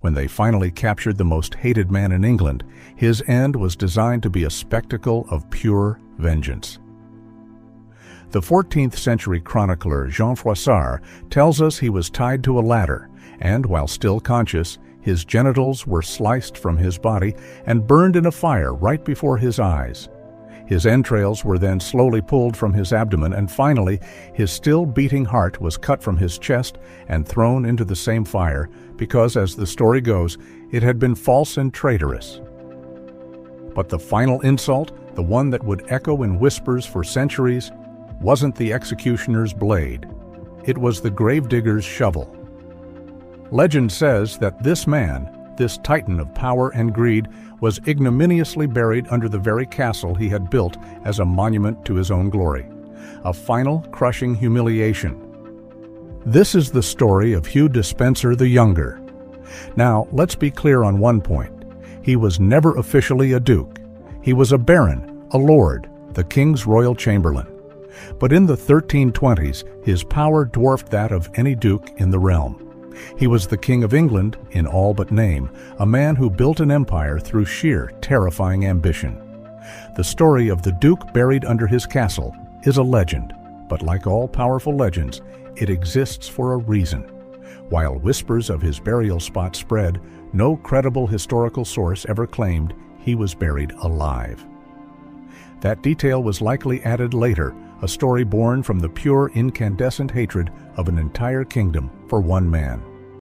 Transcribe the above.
When they finally captured the most hated man in England, his end was designed to be a spectacle of pure vengeance. The 14th century chronicler Jean Froissart tells us he was tied to a ladder, and while still conscious, his genitals were sliced from his body and burned in a fire right before his eyes. His entrails were then slowly pulled from his abdomen, and finally, his still beating heart was cut from his chest and thrown into the same fire because, as the story goes, it had been false and traitorous. But the final insult, the one that would echo in whispers for centuries, wasn't the executioner's blade. It was the gravedigger's shovel. Legend says that this man, this titan of power and greed, was ignominiously buried under the very castle he had built as a monument to his own glory. A final, crushing humiliation. This is the story of Hugh Despenser the Younger. Now, let's be clear on one point. He was never officially a duke. He was a baron, a lord, the king's royal chamberlain. But in the 1320s, his power dwarfed that of any duke in the realm. He was the King of England in all but name, a man who built an empire through sheer, terrifying ambition. The story of the duke buried under his castle is a legend, but like all powerful legends, it exists for a reason. While whispers of his burial spot spread, no credible historical source ever claimed he was buried alive. That detail was likely added later, a story born from the pure, incandescent hatred of an entire kingdom for one man.